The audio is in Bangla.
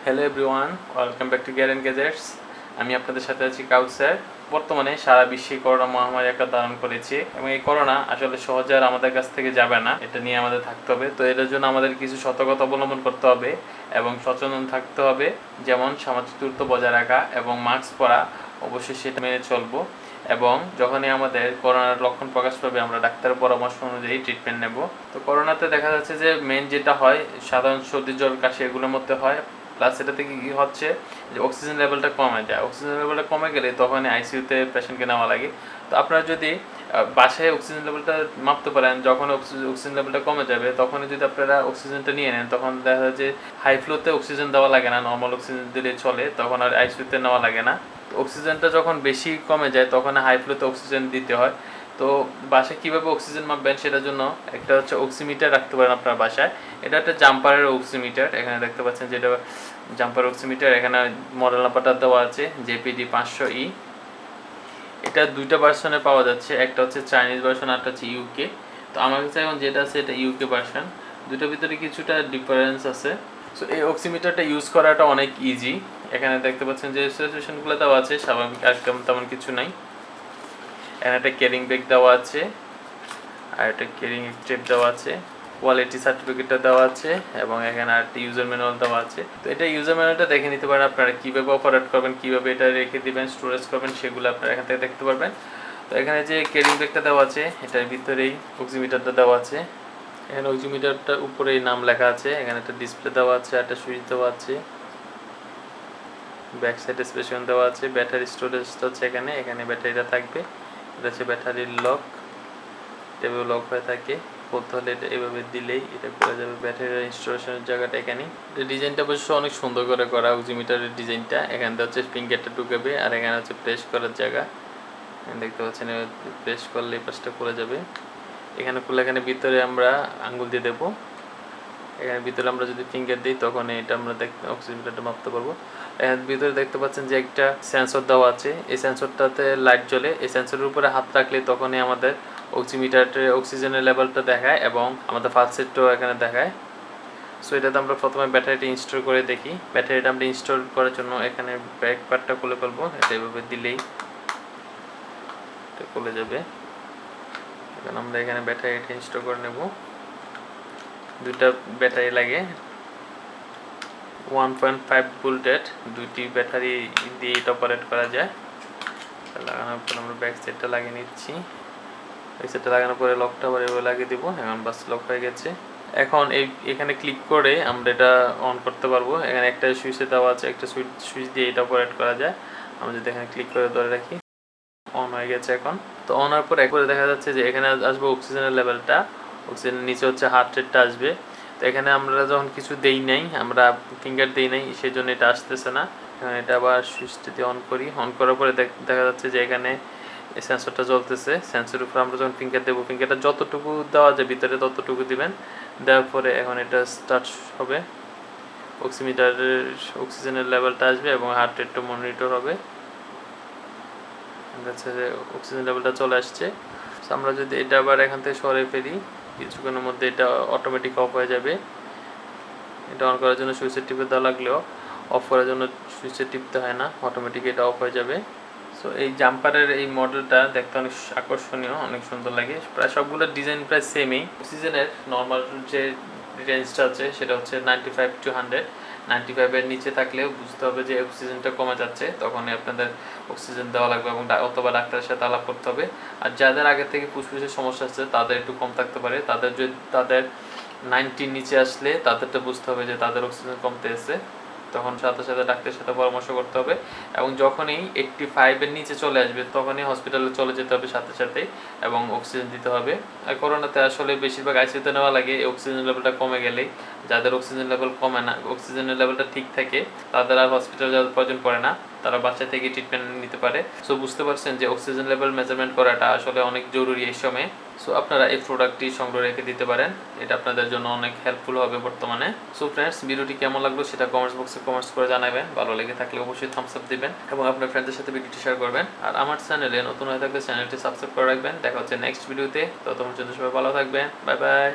Hello everyone, welcome back to gear and gadgets. আমি আপনাদের সাথে আছি কাউসার। বর্তমানে সারা বিশ্বে করোনা মহামারী একটা ধারণ করেছে এবং এই করোনা আসলে সহজে আর আমাদের কাছ থেকে যাবে না, এটা নিয়ে আমাদের থাকতে হবে। তো এটার জন্য আমাদের কিছু সতর্কতা অবলম্বন করতে হবে এবং সচেতন থাকতে হবে, যেমন সামাজিক দূরত্ব বজায় রাখা এবং মাস্ক পরা, অবশ্যই সেটা মেনে চলবো। এবং যখনই আমাদের করোনার লক্ষণ প্রকাশ পাবে আমরা ডাক্তারের পরামর্শ অনুযায়ী ট্রিটমেন্ট নেব। তো করোনাতে দেখা যাচ্ছে যে মেন যেটা হয় সাধারণ সর্দি জ্বর কাশি এগুলোর মধ্যে হয়, প্লাস এটা থেকে কী হচ্ছে যে অক্সিজেন লেভেলটা কমে যায়। অক্সিজেন লেভেলটা কমে গেলে তখন আইসিইউতে পেশেন্টকে নেওয়া লাগে। তো আপনারা যদি বাসায় অক্সিজেন লেভেলটা মাপতে পারেন, যখন অক্সিজেন লেভেলটা কমে যাবে তখনই যদি আপনারা অক্সিজেনটা নিয়ে নেন, তখন দেখা যায় যে হাই ফ্লোতে অক্সিজেন দেওয়া লাগে না, নর্মাল অক্সিজেন দিলে চলে, তখন আর আইসিইউতে নেওয়া লাগে না। তো অক্সিজেনটা যখন বেশি কমে যায় তখন হাই ফ্লোতে অক্সিজেন দিতে হয়। তো বাসায় কীভাবে অক্সিজেন মাপবেন সেটার জন্য একটা হচ্ছে অক্সিমিটার রাখতে পারেন আপনার বাসায়। এটা একটা জাম্পারের অক্সিমিটার, এখানে দেখতে পাচ্ছেন যেটা জাম্পার অক্সিমিটার। এখানে মডেল নাম্বারটা দেওয়া আছে JPD-500E। এটা দুইটা ভার্সনে পাওয়া যাচ্ছে, একটা হচ্ছে চাইনিজ ভার্সন আর একটা হচ্ছে ইউকে। তো আমার কাছে এখন যেটা আছে এটা ইউকে ভার্সন। দুটোর ভিতরে কিছুটা ডিফারেন্স আছে। সো এই অক্সিমিটারটা ইউজ করাটা অনেক ইজি। এখানে দেখতে পাচ্ছেন যে স্পেসিফিকেশনগুলো দেওয়া আছে, স্বাভাবিক একদম তেমন কিছু নাই। এখানে একটা ক্যারিং ব্যাগ দেওয়া আছে আর একটা ক্যারিং স্ট্রেপ দেওয়া আছে, কোয়ালিটি সার্টিফিকেটটা দেওয়া আছে এবং এখানে আরেকটা ইউজার ম্যানুয়াল দেওয়া আছে। তো এটা ইউজার ম্যানুয়ালটা দেখে নিতে পারেন আপনারা, কীভাবে অপারেট করবেন, কীভাবে এটা রেখে দিবেন, স্টোরেজ করবেন, সেগুলো আপনারা এখান থেকে দেখতে পারবেন। তো এখানে যে ক্যারিং ব্যাগটা দেওয়া আছে এটার ভিতরেই অক্সিমিটারটা দেওয়া আছে। এখানে অক্সিমিটারটার উপরেই নাম লেখা আছে, এখানে একটা ডিসপ্লে দেওয়া আছে, একটা সুইচ দেওয়া আছে, ব্যাক সাইডে স্পেশন দেওয়া আছে, ব্যাটারি স্টোরেজটা হচ্ছে এখানে, এখানে ব্যাটারিটা থাকবে। এটা হচ্ছে ব্যাটারির লক, এভাবে লক হয়ে থাকে। বলতে হলে এটা এভাবে দিলেই এটা করে যাবে। ব্যাটারির ইনস্টলেশনের জায়গাটা এখানে। ডিজাইনটা অবশ্য অনেক সুন্দর করে করা অক্সিমিটারের ডিজাইনটা। এখানে হচ্ছে ফিঙ্গারটা ঢুকাবে আর এখানে হচ্ছে প্রেস করার জায়গা, দেখতে পাচ্ছেন। প্রেস করলে এই পাশটা খুলে যাবে। এখানে খুলে এখানে ভিতরে আমরা আঙ্গুল দিয়ে দেবো। এখানে ভিতরে আমরা যদি ফিঙ্গার দিই তখন এটা আমরা অক্সিমিটারটা মাপতে পারবো। এর ভিতরে দেখতে পাচ্ছেন যে একটা সেন্সর দেওয়া আছে, এই সেন্সরটাতে লাইট জ্বলে। এই সেন্সরের উপরে হাত রাখলে তখনই আমাদের অক্সিমিটারে অক্সিজেনের লেভেলটা দেখায় এবং আমাদের ফার্স্ট সেটটাও এখানে দেখায়। সো এটাতে আমরা প্রথমে ব্যাটারিটা ইনস্টল করে দেখি। ব্যাটারিটা আমরা ইনস্টল করার জন্য এখানে ব্যাক পার্টটা খুলে ফেলবো। এটা এভাবে দিলেই এটা খুলে যাবে। এখন আমরা এখানে ব্যাটারিটা ইনস্টল করে নেব। দুইটা ব্যাটারি লাগে, 1.5 ভোল্টের দুইটি ব্যাটারি দিয়ে এটা অপারেট করা যায়। লাগানোর পর আমরা ব্যাক সাইডটা লাগিয়ে নিচ্ছি। ব্যাক সাইডটা লাগানোর পরে লকটা আবার এভাবে লাগিয়ে দিব। এখন বাস লক হয়ে গেছে। এখন এখানে ক্লিক করে আমরা এটা অন করতে পারবো। এখানে একটা সুইচে দেওয়া আছে, একটা সুইচ দিয়ে এটা অপারেট করা যায়। আমরা যদি এখানে ক্লিক করে ধরে রাখি, অন হয়ে গেছে এখন। তো অন হওয়ার পর একবারে দেখা যাচ্ছে যে এখানে আসবে অক্সিজেনের লেভেলটা, অক্সিজেনের নিচে হচ্ছে হার্ট রেটটা আসবে। তো এখানে আমরা যখন কিছু দেই নাই, আমরা ফিঙ্গার দেই নাই, সেই জন্য এটা আসতেছে না। এখন এটা আবার সুইচটা দিয়ে অন করি। অন করার পরে দেখা যাচ্ছে যে এখানে এই সেন্সরটা জ্বলতেছে। সেন্সরের উপর আমরা যখন ফিঙ্গার দেবো, ফিঙ্গারটা যতটুকু দেওয়া যায় ভিতরে ততটুকু দিবেন। দেওয়ার পরে এখন এটা স্টার্ট হবে, অক্সিমিটারের অক্সিজেনের লেভেলটা আসবে এবং হার্ট রেটটা মনিটর হবে। আচ্ছা, যে অক্সিজেন লেভেলটা চলে আসছে। আমরা যদি এটা আবার এখান থেকে সরে ফেলি, কিছুক্ষণের মধ্যে এটা অটোমেটিক অফ হয়ে যাবে। এটা অন করার জন্য সুইচের টিপে দেওয়া লাগলেও অফ করার জন্য সুইচের টিপতে হয় না, অটোমেটিক এটা অফ হয়ে যাবে। সো এই জাম্পারের এই মডেলটা দেখতে অনেক আকর্ষণীয়, অনেক সুন্দর লাগে। প্রায় সবগুলোর ডিজাইন প্রায় সেমই। অক্সিজেনের নর্মাল যে রেঞ্জটা আছে সেটা হচ্ছে 95 to 100। 95-এর নিচে থাকলেও বুঝতে হবে যে অক্সিজেনটা কমে যাচ্ছে, তখনই আপনাদের অক্সিজেন দেওয়া লাগবে এবং অথবা ডাক্তারের সাথে আলাপ করতে হবে। আর যাদের আগে থেকে ফুসফুসের সমস্যা আছে তাদের একটু কম থাকতে পারে। তাদের 90 নিচে আসলে তাদেরটা বুঝতে হবে যে তাদের অক্সিজেন কমতে এসে, তখন সাথে সাথে ডাক্তারের সাথে পরামর্শ করতে হবে। এবং যখনই 85-এর নিচে চলে আসবে তখনই হসপিটালে চলে যেতে হবে সাথে সাথেই এবং অক্সিজেন দিতে হবে। আর করোনাতে আসলে বেশিরভাগ আইসিইউতে নেওয়া লাগে এই অক্সিজেন লেভেলটা কমে গেলেই। যাদের অক্সিজেন লেভেল কমে না, অক্সিজেনের লেভেলটা ঠিক থাকে, তাদের আর হসপিটালে যাওয়ার প্রয়োজন পড়ে না, তারা বাচ্চা থেকে ট্রিটমেন্ট নিতে পারে। সো বুঝতে পারছেন যে অক্সিজেন লেভেল মেজারমেন্ট করাটা আসলে অনেক জরুরি এই সময়ে। সো আপনারা এই প্রোডাক্টটি সংগ্রহ রেখে দিতে পারেন, এটা আপনাদের জন্য অনেক হেল্পফুল হবে বর্তমানে। সো ফ্রেন্ডস, ভিডিওটি কেমন লাগলো সেটা কমেন্টস বক্সে কমেন্টস করে জানাবেন। ভালো লেগে থাকলে অবশ্যই থামস আপ দিবেন এবং আপনার ফ্রেন্ডদের সাথে ভিডিওটি শেয়ার করবেন। আর আমার চ্যানেলে নতুন হয়ে থাকলে চ্যানেলটি সাবস্ক্রাইব করে রাখবেন। দেখা হচ্ছে নেক্সট ভিডিওতে, ততক্ষণ পর্যন্ত সবাই ভালো থাকবেন। Bye bye.